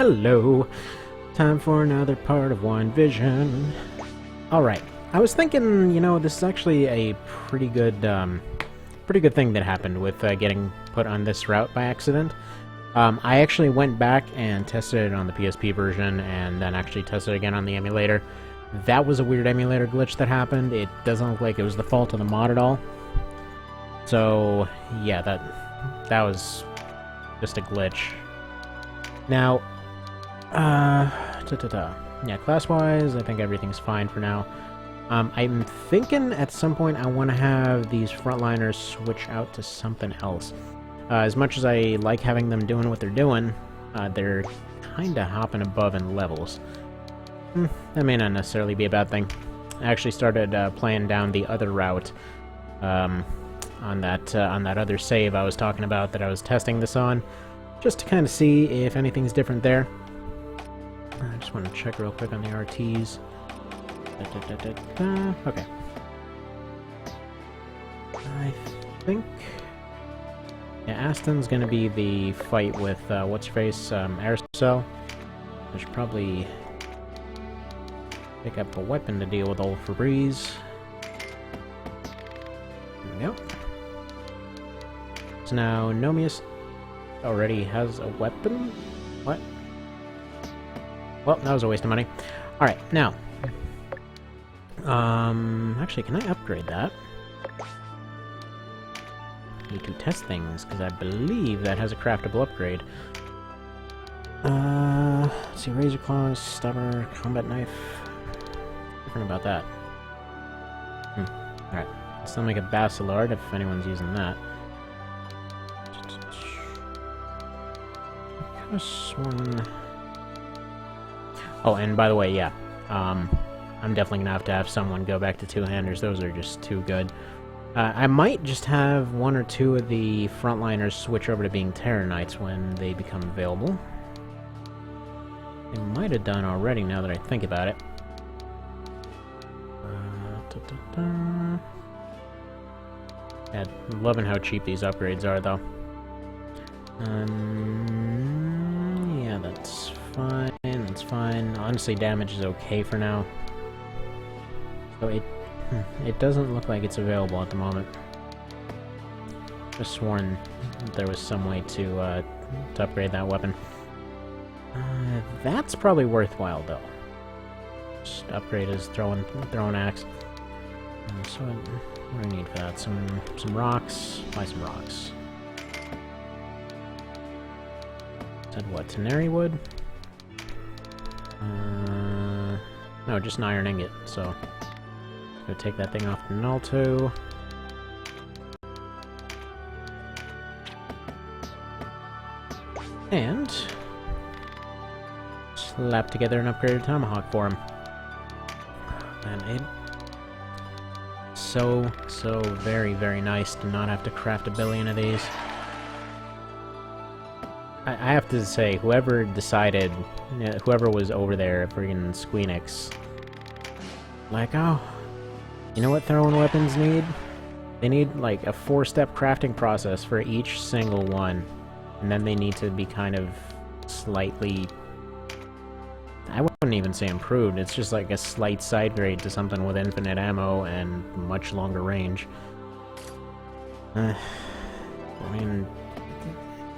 Hello! Time for another part of One Vision. Alright, I was thinking, this is actually a pretty good thing that happened with getting put on this route by accident. I actually went back and tested it on the PSP version, and then actually tested it again on the emulator. That was a weird emulator glitch that happened. It doesn't look like it was the fault of the mod at all. So, yeah, that was just a glitch. Now, yeah, class-wise, I think everything's fine for now. I'm thinking at some point I want to have these frontliners switch out to something else. As much as I like having them doing what they're doing, they're kinda hopping above in levels. That may not necessarily be a bad thing. I actually started playing down the other route on that other save I was talking about that I was testing this on, just to kind of see if anything's different there. I just want to check real quick on the RTs. Okay. I think... yeah, Aston's gonna be the fight with, what's-her-face, Aerosol. I should probably pick up a weapon to deal with old Febreze. There we go. So now, Nomius already has a weapon? What? Well, that was a waste of money. Alright, now. Actually, can I upgrade that? Need to test things, because I believe that has a craftable upgrade. Let's see, Razor Claws, Stabber, Combat Knife. Different about that. Alright, still make a Bacillard if anyone's using that. I could have sworn... oh, and by the way, yeah, I'm definitely gonna have to have someone go back to two-handers. Those are just too good. I might just have one or two of the frontliners switch over to being Terror Knights when they become available. They might have done already now that I think about it. Yeah, I'm loving how cheap these upgrades are, though. Yeah, that's fine. That's fine. Honestly, damage is okay for now. So it doesn't look like it's available at the moment. Just sworn there was some way to upgrade that weapon. That's probably worthwhile, though. Just upgrade his throwing axe. So what do I need for that? Some rocks. Buy some rocks. Said what? Tenary wood? No, just an iron ingot. So go take that thing off the Nalto. And slap together an upgraded tomahawk for him. And it so very, very nice to not have to craft a billion of these. I have to say, whoever decided, whoever was over there at friggin' Squeenix, like, oh, you know what throwing weapons need? They need, like, a 4-step crafting process for each single one. And then they need to be kind of slightly... I wouldn't even say improved, it's just like a slight side grade to something with infinite ammo and much longer range. I mean...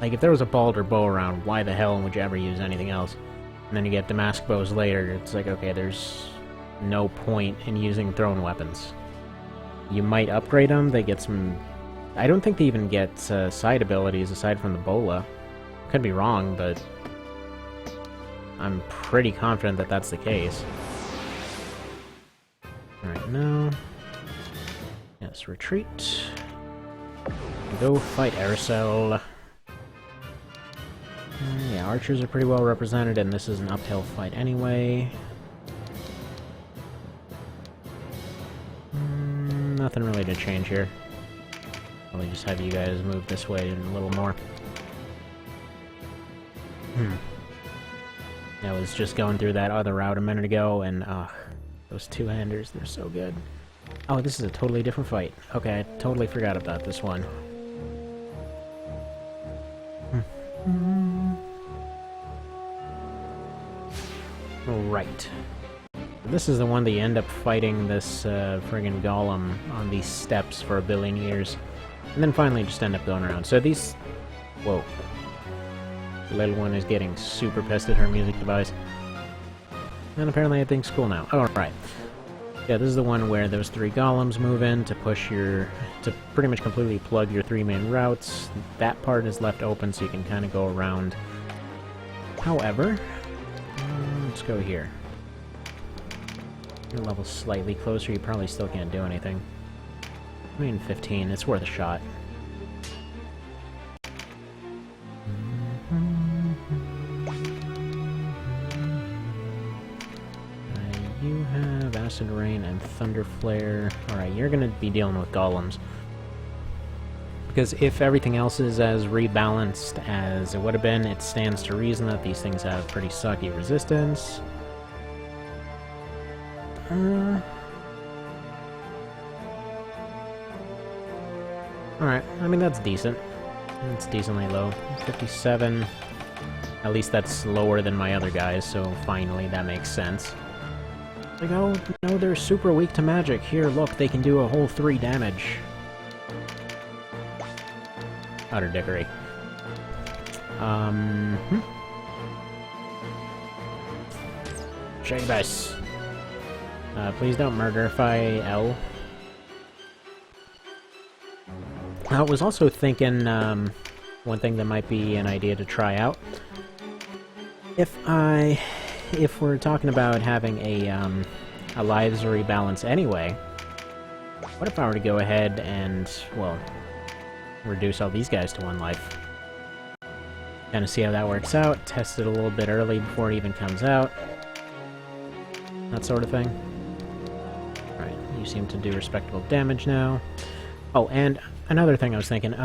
like, if there was a Balder bow around, why the hell would you ever use anything else? And then you get Damask bows later, it's like, okay, there's no point in using thrown weapons. You might upgrade them, they get some... I don't think they even get side abilities aside from the Bola. Could be wrong, but I'm pretty confident that that's the case. Alright, now... yes, retreat. Go fight Aerosol. Yeah, archers are pretty well represented, and this is an uphill fight anyway. Nothing really to change here. Probably just have you guys move this way a little more. I was just going through that other route a minute ago, and those two-handers, they're so good. Oh, this is a totally different fight. Okay, I totally forgot about this one. Right. This is the one that you end up fighting this friggin' golem on these steps for a billion years. And then finally just end up going around. So these... Whoa. The little one is getting super pissed at her music device. And apparently everything's cool now. Oh, right. Yeah, this is the one where those 3 golems move in to push your... to pretty much completely plug your 3 main routes. That part is left open so you can kind of go around. However... let's go here. Your level's slightly closer, you probably still can't do anything. I mean, 15, it's worth a shot. You have Acid Rain and Thunder Flare. Alright, you're gonna be dealing with golems. Because if everything else is as rebalanced as it would have been, it stands to reason that these things have pretty sucky resistance. Alright, I mean that's decent. It's decently low. 57. At least that's lower than my other guys, so finally that makes sense. Like, oh, no, they're super weak to magic. Here, look, they can do a whole 3 damage. Utter dickery. Shaybus. Please don't murderify L. I was also thinking, one thing that might be an idea to try out. If we're talking about having a lives rebalance anyway, what if I were to go ahead and, well, reduce all these guys to 1 life? Kind of see how that works out, test it a little bit early before it even comes out. That sort of thing. Alright, you seem to do respectable damage now. Oh, and another thing I was thinking,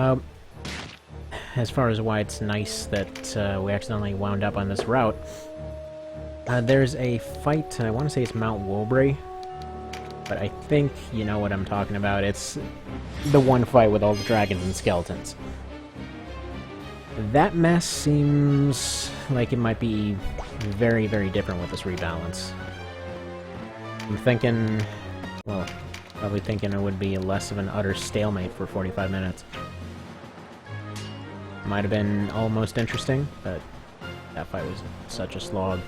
as far as why it's nice that we accidentally wound up on this route, there's a fight, I want to say it's Mount Wobury, but I think you know what I'm talking about. It's the one fight with all the dragons and skeletons. That mess seems like it might be very, very different with this rebalance. I'm thinking, well, probably thinking it would be less of an utter stalemate for 45 minutes. Might have been almost interesting, but that fight was such a slog.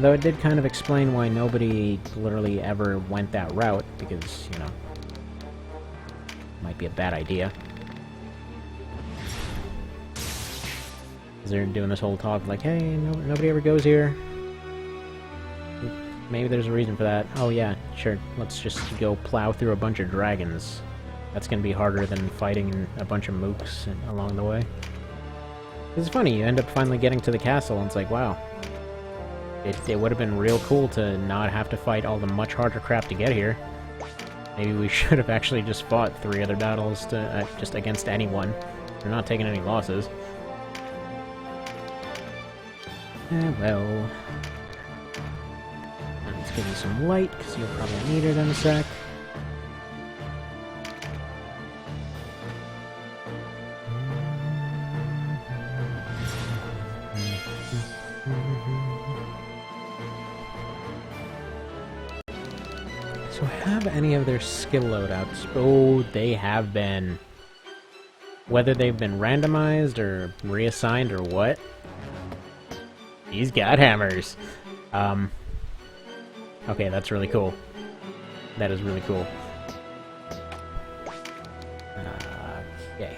Though it did kind of explain why nobody literally ever went that route, because, you know, might be a bad idea. Because they're doing this whole talk like, hey, nobody ever goes here. Maybe there's a reason for that. Oh yeah, sure, let's just go plow through a bunch of dragons. That's gonna be harder than fighting a bunch of mooks along the way. It's funny, you end up finally getting to the castle and it's like, wow. It would have been real cool to not have to fight all the much harder crap to get here. Maybe we should have actually just fought 3 other battles to just against anyone. We're not taking any losses. Well... Let's give you some light, because you'll probably need it in a sec. So have any of their skill loadouts... Oh, they have been. Whether they've been randomized or reassigned or what. He's got hammers. Okay, that's really cool. That is really cool. Okay.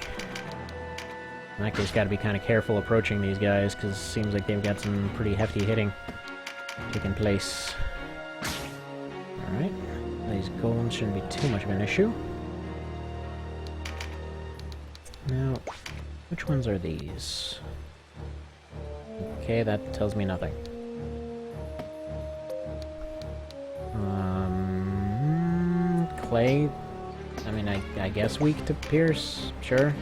In that case, gotta be kind of careful approaching these guys, because it seems like they've got some pretty hefty hitting taking place. Alright. These golems shouldn't be too much of an issue. Now, which ones are these? Okay, that tells me nothing. Clay? I mean, I guess weak to Pierce? Sure.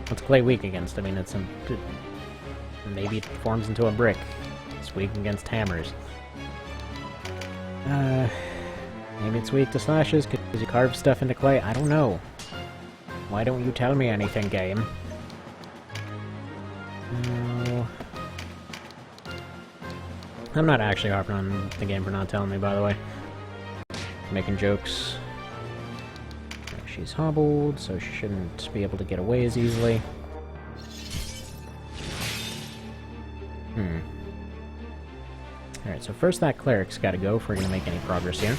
What's Clay weak against? I mean, it's maybe it forms into a brick. It's weak against hammers. Maybe it's weak to slashes because you carve stuff into clay. I don't know. Why don't you tell me anything, game? No. I'm not actually harping on the game for not telling me, by the way. Making jokes. She's hobbled, so she shouldn't be able to get away as easily. Alright, so first that cleric's gotta go if we're gonna make any progress here.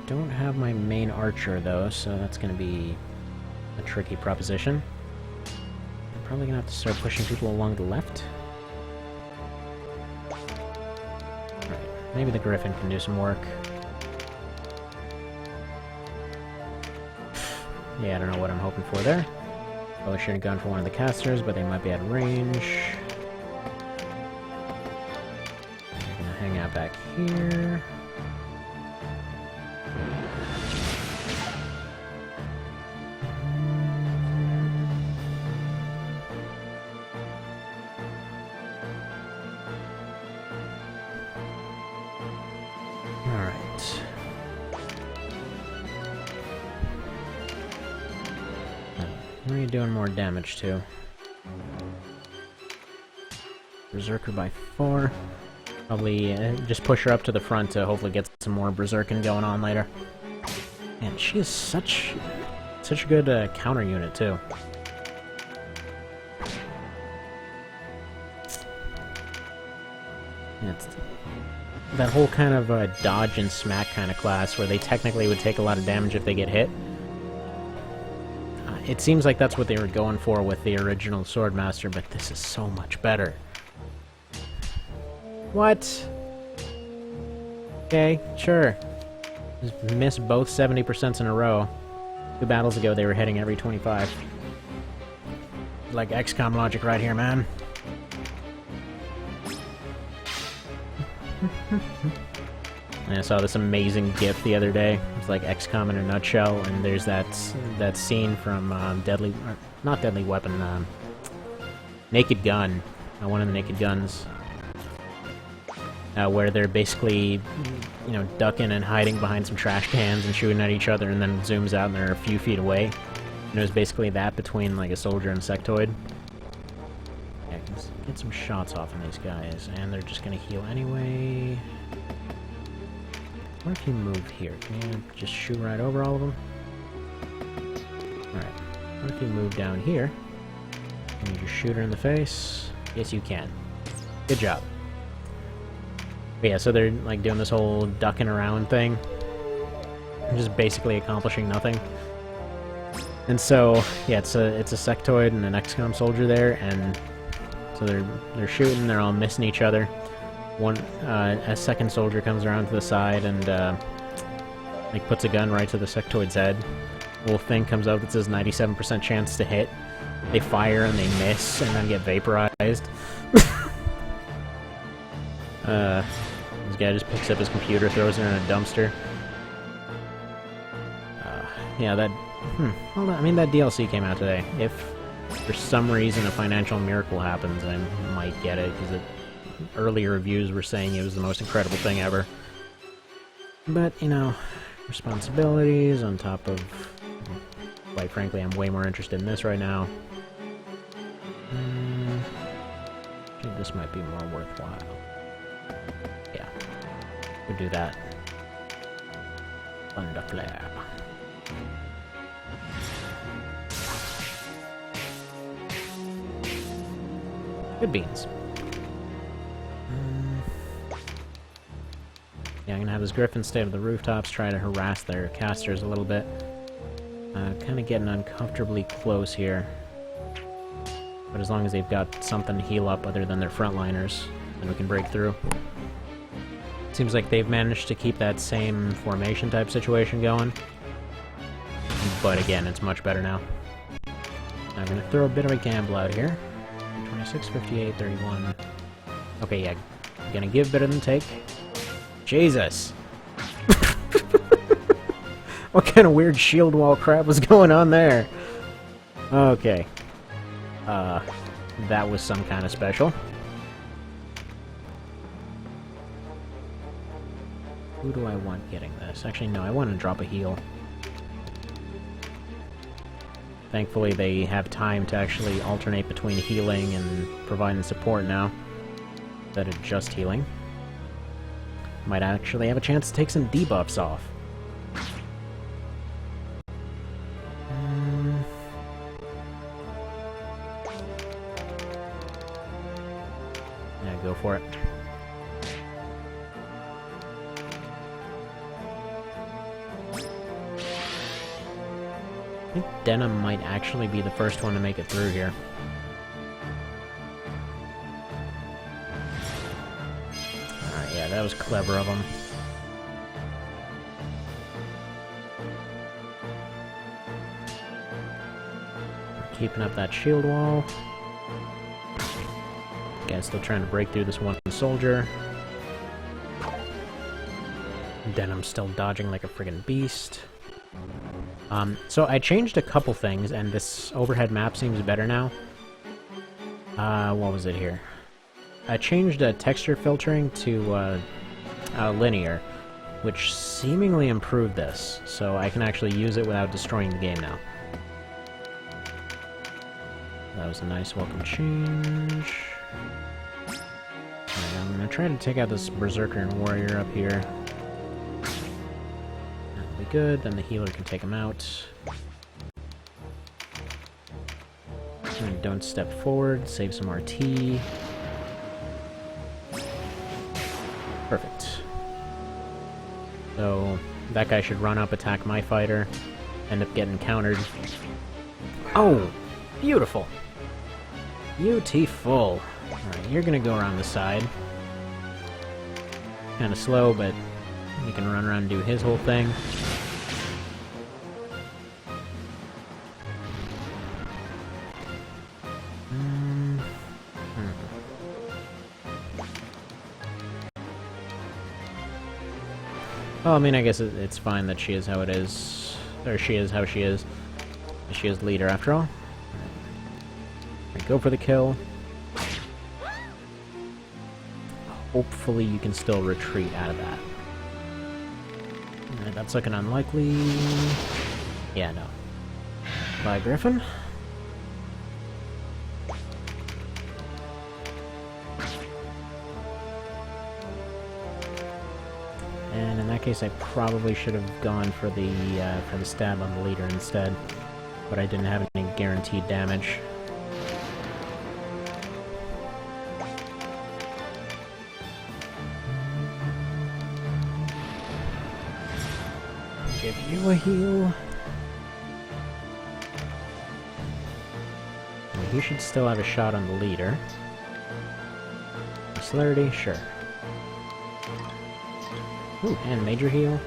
Don't have my main archer, though, so that's gonna be a tricky proposition. I'm probably gonna have to start pushing people along the left. Alright, maybe the Griffin can do some work. Yeah, I don't know what I'm hoping for there. Probably should have gone for one of the casters, but they might be out of range. I'm gonna hang out back here. Alright. Where are you doing more damage to? Berserker by 4. Probably just push her up to the front to hopefully get some more berserking going on later. And she is such a good counter unit too. It's that whole kind of dodge and smack kind of class where they technically would take a lot of damage if they get hit. It seems like that's what they were going for with the original Swordmaster, but this is so much better. What? Okay, sure. Just missed both 70% in a row. 2 battles ago, they were hitting every 25. Like XCOM logic right here, man. And I saw this amazing GIF the other day. It's like XCOM in a nutshell, and there's that scene from not Deadly Weapon, Naked Gun, one of the Naked Guns, where they're basically, you know, ducking and hiding behind some trash cans and shooting at each other, and then zooms out and they're a few feet away. And it was basically that between like a soldier and a sectoid. Yeah, let's get some shots off on these guys, and they're just gonna heal anyway. What if you move here? Can you just shoot right over all of them? Alright. What if you move down here? Can you just shoot her in the face? Yes, you can. Good job. But yeah, so they're like doing this whole ducking around thing. Just basically accomplishing nothing. And so, yeah, it's a sectoid and an XCOM soldier there, and so they're shooting, they're all missing each other. A second soldier comes around to the side and like puts a gun right to the sectoid's head. Little thing comes up that says 97% chance to hit. They fire and they miss and then get vaporized. This guy just picks up his computer, throws it in a dumpster. Yeah, that... Well, I mean, that DLC came out today. If for some reason a financial miracle happens, I might get it, because earlier reviews were saying it was the most incredible thing ever. But, you know, responsibilities on top of... Quite frankly, I'm way more interested in this right now. I think this might be more worthwhile. Yeah. We'll do that. Thunder Flare. Good beans. Yeah, I'm gonna have this Griffin stay on the rooftops, try to harass their casters a little bit. Kind of getting uncomfortably close here. But as long as they've got something to heal up other than their frontliners, then we can break through. Seems like they've managed to keep that same formation type situation going. But again, it's much better now. I'm gonna throw a bit of a gamble out here. 26, 58, 31. Okay, yeah. Gonna give better than take. Jesus! What kind of weird shield wall crap was going on there? Okay. That was some kind of special. Who do I want getting this? Actually, no, I want to drop a heal. Thankfully, they have time to actually alternate between healing and providing support now. instead of just healing. Might actually have a chance to take some debuffs off. Yeah, go for it. I think Denim might actually be the first one to make it through here. Alright, yeah, that was clever of him. Keeping up that shield wall. Guy's still trying to break through this one soldier. Denim's still dodging like a friggin' beast. So I changed a couple things, and this overhead map seems better now. What was it here? I changed texture filtering to linear, which seemingly improved this, so I can actually use it without destroying the game now. That was a nice welcome change. Right, I'm gonna try to take out this Berserker and Warrior up here. That'll be good, then the healer can take him out. And don't step forward, save some RT. Perfect. So, that guy should run up, attack my fighter, end up getting countered. Oh! Beautiful! Beautiful! Alright, you're gonna go around the side. Kinda slow, but he can run around and do his whole thing. Well, I mean, I guess it's fine that she is how it is. Or she is how she is. She is the leader, after all. Right, go for the kill. Hopefully you can still retreat out of that. Right, that's looking unlikely. Yeah, no. Bye, Griffin. And in that case, I probably should have gone for the stab on the leader instead, but I didn't have any guaranteed damage. Give you a heal. And he should still have a shot on the leader. Celerity, sure. Ooh, and major heal.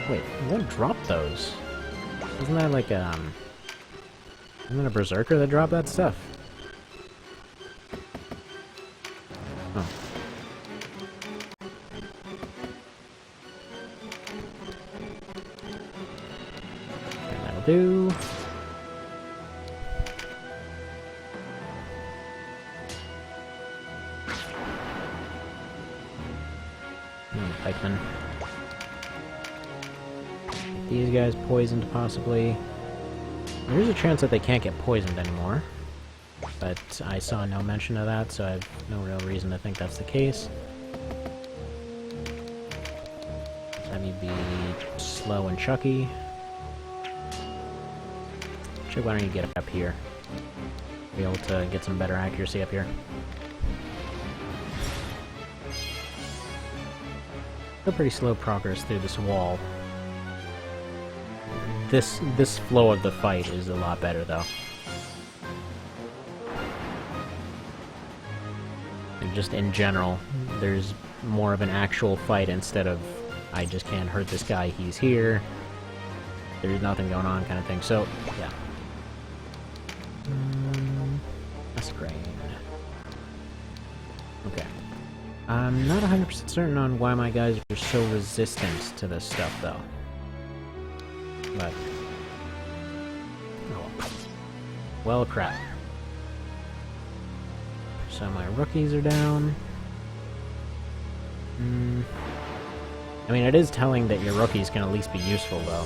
Wait, what dropped those? Isn't that like isn't that a Berserker that dropped that stuff? Oh. And that'll do. Pikemen. These guys poisoned, possibly. There's a chance that they can't get poisoned anymore, but I saw no mention of that, so I have no real reason to think that's the case. Let me be slow and Chucky. Chuck, why don't you get up here? Be able to get some better accuracy up here. Still pretty slow progress through this wall. This flow of the fight is a lot better, though. And just in general, there's more of an actual fight instead of, I just can't hurt this guy, he's here, there's nothing going on kind of thing. So, yeah. That's great. Okay. I'm not 100% certain on why my guys are so resistant to this stuff, though. But... oh. Well, crap. So my rookies are down. I mean, it is telling that your rookies can at least be useful, though.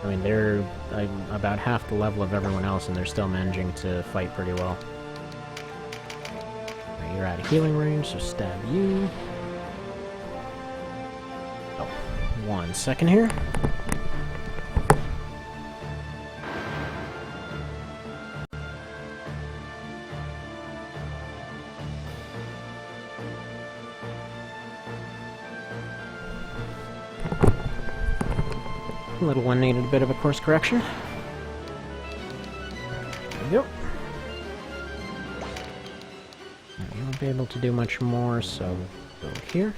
I mean, they're about half the level of everyone else, and they're still managing to fight pretty well. you're out of healing range, so stab you. Oh, 1 second here. Little one needed a bit of a course correction. There we go. You won't be able to do much more, so go here.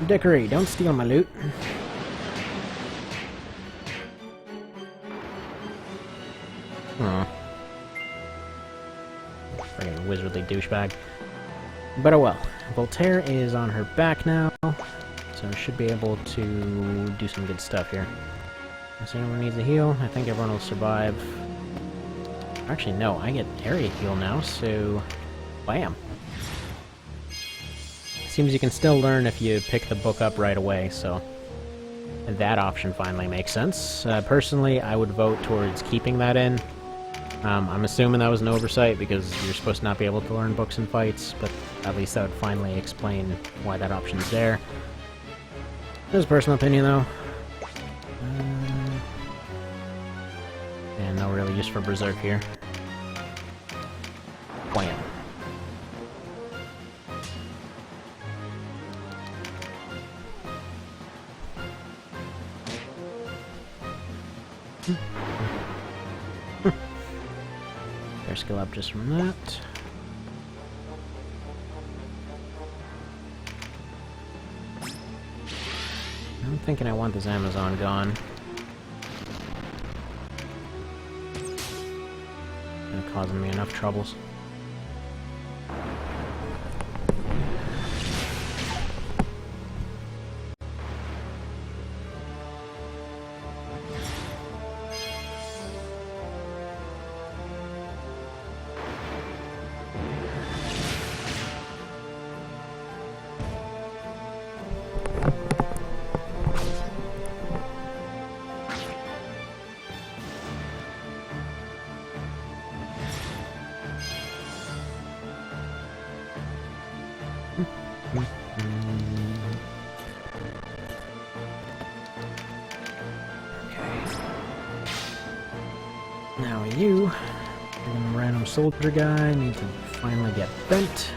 Dickory, don't steal my loot. Aw. Friggin' wizardly douchebag. But oh well. Voltaire is on her back now. So I should be able to do some good stuff here. Unless anyone needs a heal, I think everyone will survive. Actually, no, I get area heal now, so... bam! Seems you can still learn if you pick the book up right away, so... that option finally makes sense. Personally, I would vote towards keeping that in. I'm assuming that was an oversight, because you're supposed to not be able to learn books in fights, but at least that would finally explain why that option's there. Just personal opinion, though. And no real use for Berserk here. Wham. Their skill up just from that. I'm thinking I want this Amazon gone. It's causing me enough troubles. Now you, random soldier guy, need to finally get bent.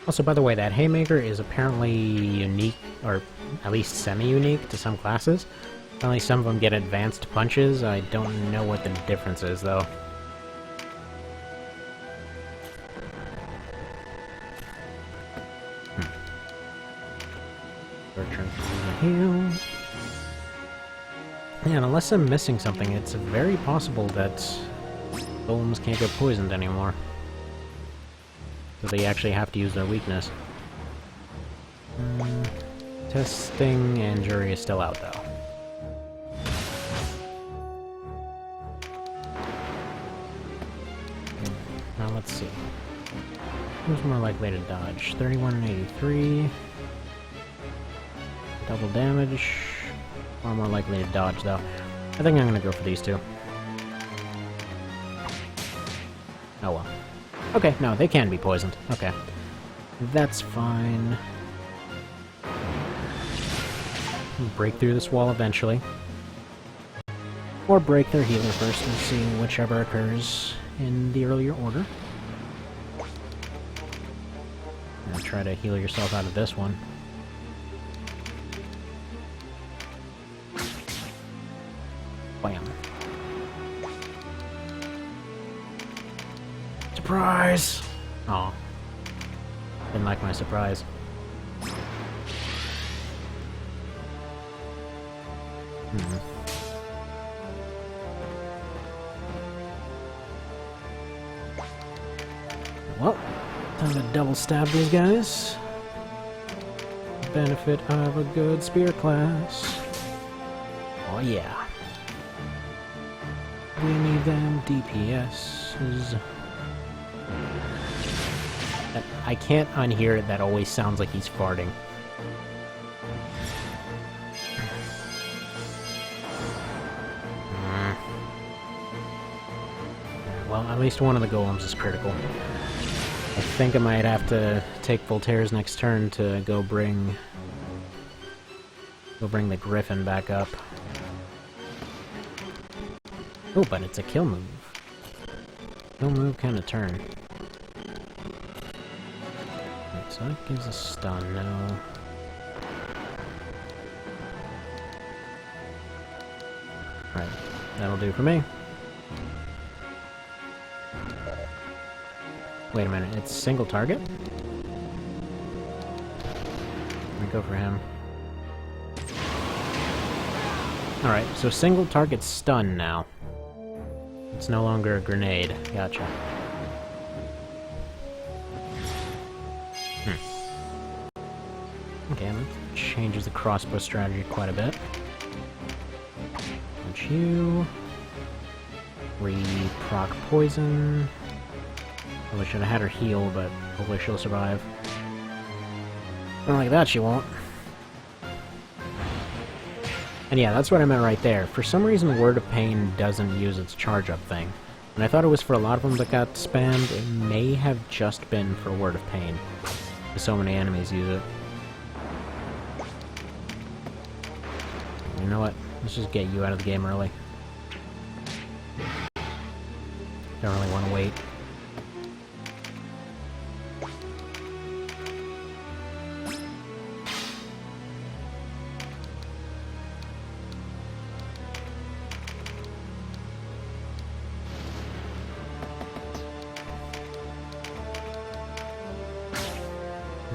Also, by the way, that Haymaker is apparently unique, or at least semi-unique to some classes. Apparently some of them get advanced punches. I don't know what the difference is, though. Heal. Yeah, and unless I'm missing something, it's very possible that golems can't get poisoned anymore. So they actually have to use their weakness. Testing and jury is still out, though. Now let's see. Who's more likely to dodge? 3183. Double damage. Far more likely to dodge, though. I think I'm gonna go for these two. Oh well. Okay, no, they can be poisoned. Okay. That's fine. Break through this wall eventually. Or break their healer first and see whichever occurs in the earlier order. And try to heal yourself out of this one. Bam. Surprise! Aw. Didn't like my surprise. Well, time to double stab these guys. Benefit of a good spear class. Oh yeah. We need them DPSs. I can't unhear it, that always sounds like he's farting. well, at least one of the golems is critical. I think I might have to take Voltaire's next turn to go bring the Griffin back up. Oh, but it's a kill move. Kill move kind of turn. Right, so that gives a stun now. Alright, that'll do for me. Wait a minute, it's single target? Let me go for him. Alright, so single target stun now. It's no longer a grenade. Gotcha. Okay, that changes the crossbow strategy quite a bit. Punch you. Re-proc poison. Probably should have had her heal, but hopefully she'll survive. Not like that, she won't. And yeah, that's what I meant right there. For some reason, Word of Pain doesn't use its charge-up thing. And I thought it was for a lot of them that got spammed. It may have just been for Word of Pain, because so many enemies use it. You know what? Let's just get you out of the game early. Don't really want to wait.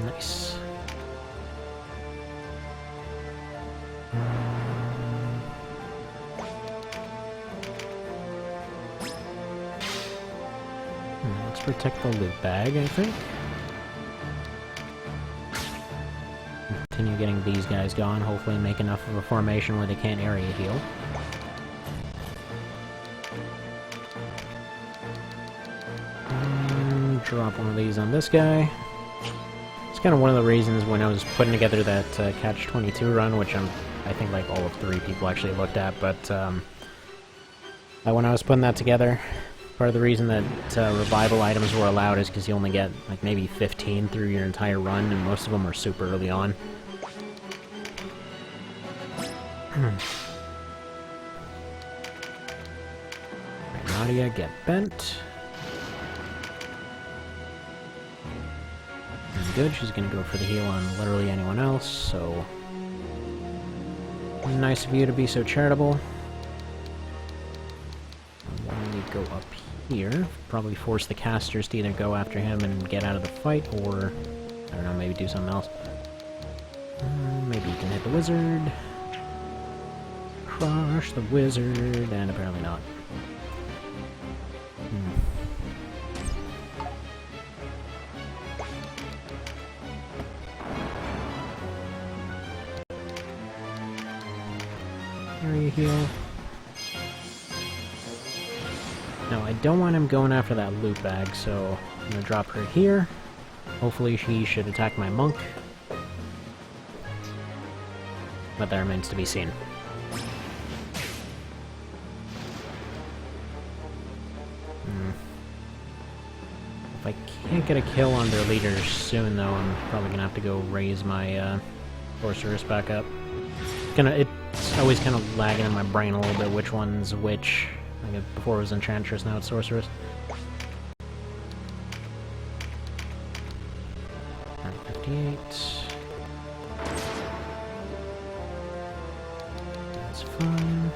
Nice. Let's protect the loot bag, I think. Continue getting these guys going, hopefully make enough of a formation where they can't area heal. Drop one of these on this guy. It's kind of one of the reasons when I was putting together that Catch-22 run, which I think like all of 3 people actually looked at, but when I was putting that together, part of the reason that revival items were allowed is because you only get like maybe 15 through your entire run, and most of them are super early on. Right, Nadia, get bent. Good, she's gonna go for the heal on literally anyone else, so... Nice of you to be so charitable. Why don't we go up here? Probably force the casters to either go after him and get out of the fight, or... I don't know, maybe do something else. Maybe you can hit the wizard. Crush the wizard, and apparently not. Area heal. No, I don't want him going after that loot bag, so I'm gonna drop her here. Hopefully she should attack my monk. But that remains to be seen. If I can't get a kill on their leaders soon, though, I'm probably gonna have to go raise my sorceress back up. It's always kind of lagging in my brain a little bit which one's which. Like before it was Enchantress, now it's Sorceress. Alright, 58. That's fine.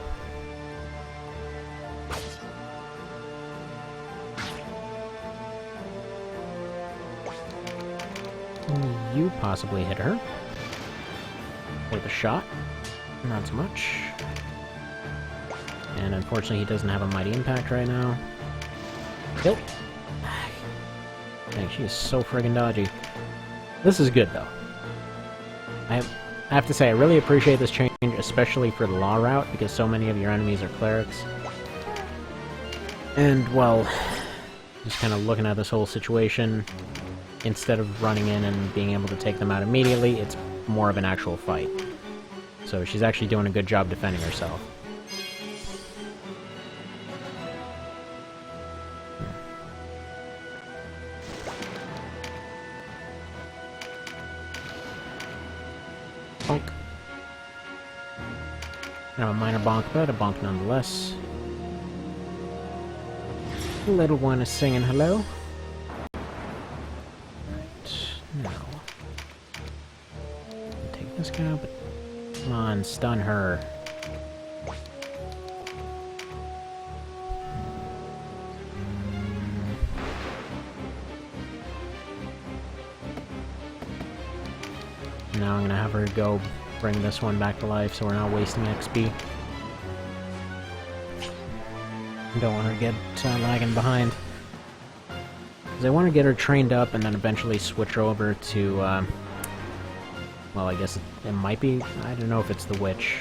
You possibly hit her. With a shot. Not so much. And unfortunately he doesn't have a mighty impact right now. Kill! Dang, she is so friggin' dodgy. This is good though. I have to say, I really appreciate this change, especially for the law route, because so many of your enemies are clerics. And, well, just kind of looking at this whole situation, instead of running in and being able to take them out immediately, it's more of an actual fight. So she's actually doing a good job defending herself. Bonk. Kind of a minor bonk, but a bonk nonetheless. The little one is singing hello. Right, now. Take this guy, but come on, stun her. Now I'm gonna have her go bring this one back to life so we're not wasting XP. Don't want her to get lagging behind. Because I want to get her trained up and then eventually switch her over to, well, I guess it might be, I don't know if it's the witch.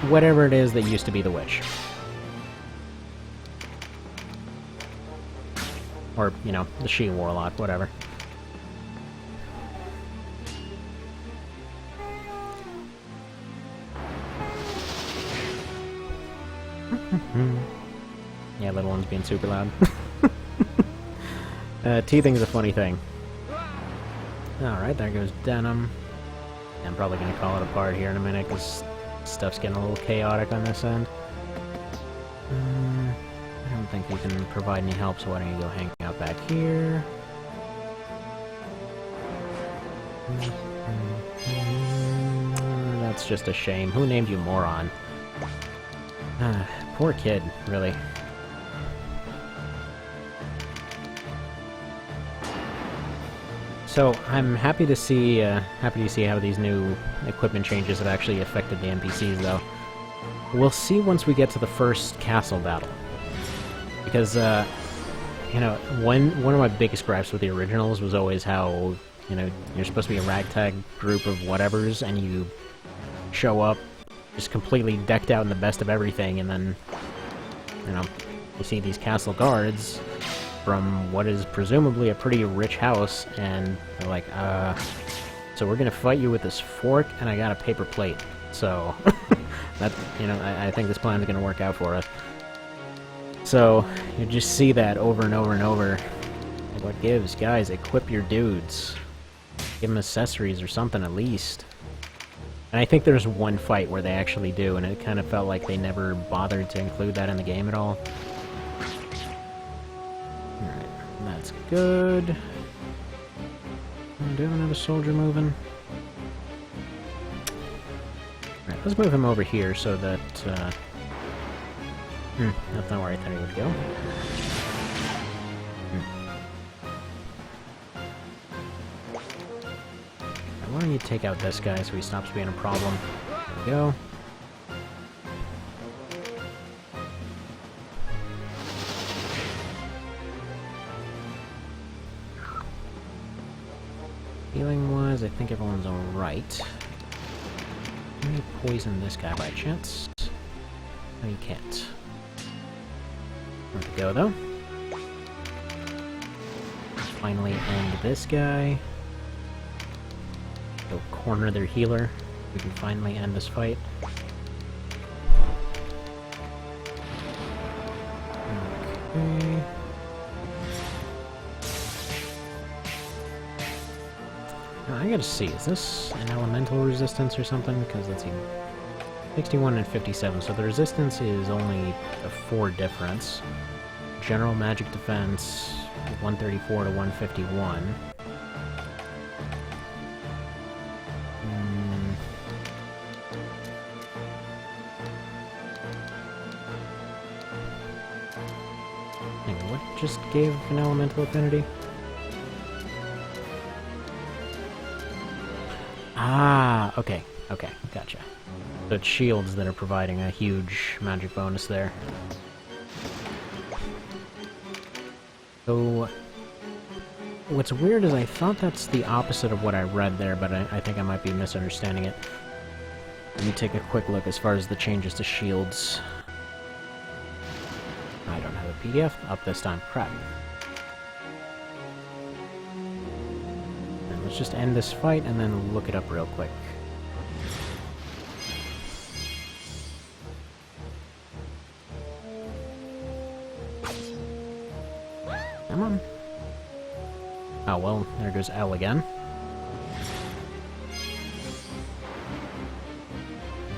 Whatever it is that used to be the witch. Or, you know, the she-warlock, whatever. Yeah, little one's being super loud. Teething's a funny thing. Alright, there goes Denim. I'm probably gonna call it apart here in a minute, because stuff's getting a little chaotic on this end. I don't think you can provide any help, so why don't you go hang out back here? That's just a shame. Who named you Moron? Poor kid, really. So I'm happy to see how these new equipment changes have actually affected the NPCs, though. We'll see once we get to the first castle battle, because you know, one of my biggest gripes with the originals was always how, you know, you're supposed to be a ragtag group of whatevers, and you show up just completely decked out in the best of everything, and then, you know, you see these castle guards from what is presumably a pretty rich house, and they're like, so we're gonna fight you with this fork, and I got a paper plate. So, that, you know, I think this plan is gonna work out for us. So, you just see that over and over and over. Like, what gives? Guys, equip your dudes. Give them accessories or something at least. And I think there's one fight where they actually do, and it kind of felt like they never bothered to include that in the game at all. Alright, that's good. Do I have another soldier moving? Alright, let's move him over here so that, that's not where I thought he would go. Why don't you take out this guy so he stops being a problem? There we go. Healing-wise, I think everyone's alright. Can you poison this guy by chance? No, you can't. There we go, though. Finally end this guy. Go corner their healer. We can finally end this fight. Okay. Now, I gotta see, is this an elemental resistance or something? Because let's see. 61 and 57, so the resistance is only a 4 difference. General magic defense, 134 to 151. What just gave an elemental affinity? Ah, okay, gotcha. So it's shields that are providing a huge magic bonus there. So, what's weird is I thought that's the opposite of what I read there, but I think I might be misunderstanding it. Let me take a quick look as far as the changes to shields. I don't have a PDF up this time. Crap. And let's just end this fight and then look it up real quick. Come on. Oh, well, there goes L again.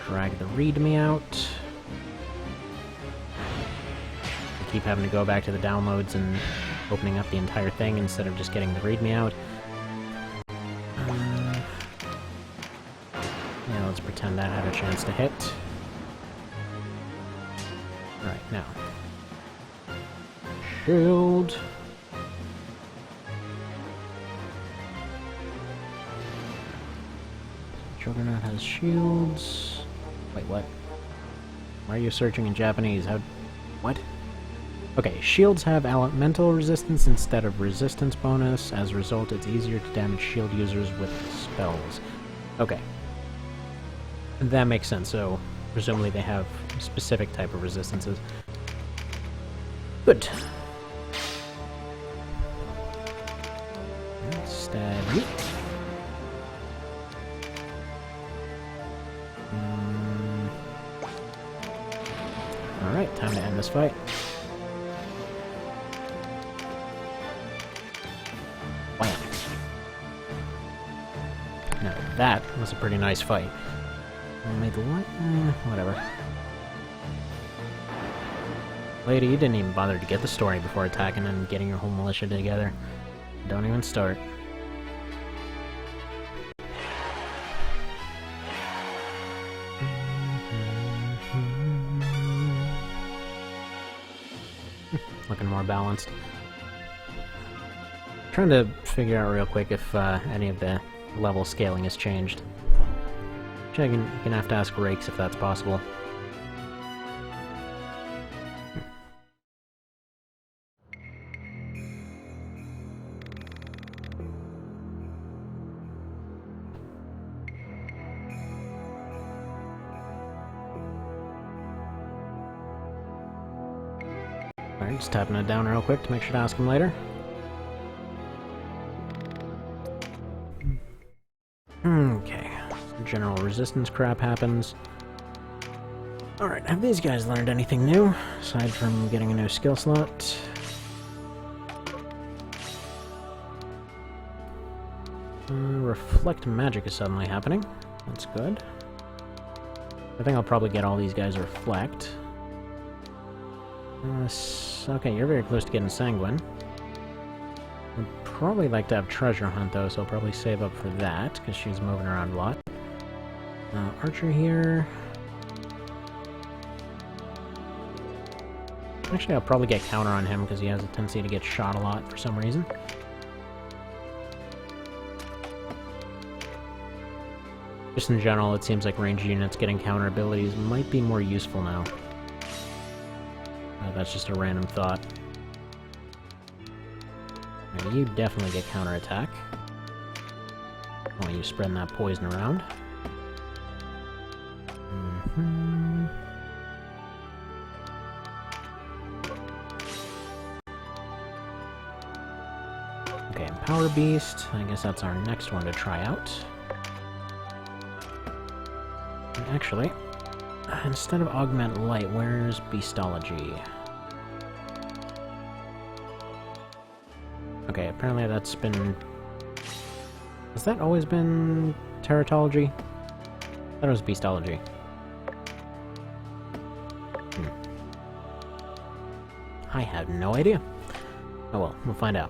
drag the readme out. I keep having to go back to the downloads and opening up the entire thing instead of just getting the readme out. Yeah, let's pretend that had a chance to hit. Alright, now. Shield. Juggernaut has shields. Wait, what? Why are you searching in Japanese? How... What? Okay, shields have elemental resistance instead of resistance bonus. As a result, it's easier to damage shield users with spells. Okay. That makes sense, so presumably they have a specific type of resistances. Good. Stab you. Alright, time to end this fight. Wham. Now, that was a pretty nice fight. I made the light? Whatever. Lady, you didn't even bother to get the story before attacking and getting your whole militia together. Don't even start. Looking more balanced. Trying to figure out real quick if any of the level scaling has changed. You're gonna have to ask Rakes if that's possible. Alright, just tapping it down real quick to make sure to ask him later. Okay. General resistance crap happens. Alright, have these guys learned anything new, aside from getting a new skill slot? Reflect magic is suddenly happening. That's good. I think I'll probably get all these guys reflect. Okay, you're very close to getting Sanguine. I'd probably like to have Treasure Hunt, though, so I'll probably save up for that, because she's moving around a lot. Archer here. Actually, I'll probably get Counter on him, because he has a tendency to get shot a lot for some reason. Just in general, it seems like ranged units getting counter abilities might be more useful now. That's just a random thought. Now, you definitely get counterattack. I want you spreading that poison around. Okay, Power Beast. I guess that's our next one to try out. And actually, instead of Augment Light, where's Beastology? Okay, apparently that's been... Has that always been Teratology? I thought it was Beastology. I have no idea. Oh well, we'll find out.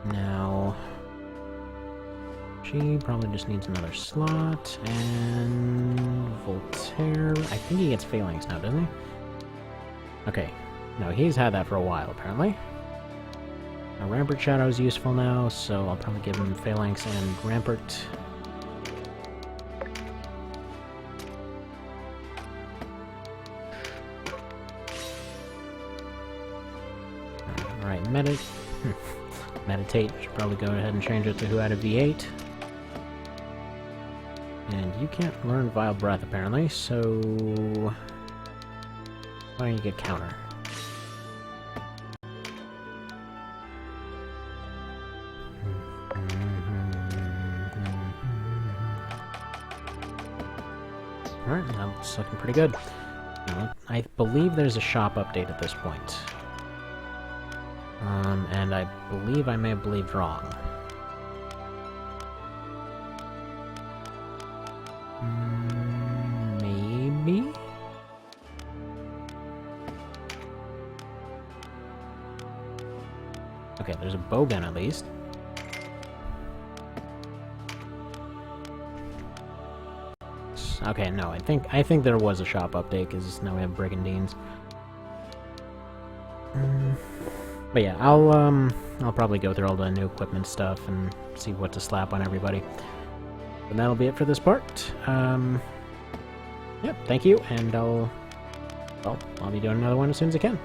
Now... She probably just needs another slot, and... Voltaire... I think he gets Phalanx now, doesn't he? Okay. No, he's had that for a while, apparently. Now, Rampart Shadow is useful now, so I'll probably give him Phalanx and Rampart. Alright, Meditate. Should probably go ahead and change it to who had a V8. And you can't learn Vile Breath, apparently, so... Why don't you get Counter? Alright, that's looking pretty good. Now, I believe there's a shop update at this point. And I believe I may have believed wrong. there's a bowgun at least. Okay, no, I think there was a shop update, because now we have brigandines. But yeah, I'll probably go through all the new equipment stuff and see what to slap on everybody. And that'll be it for this part. Yep, thank you, and I'll be doing another one as soon as I can.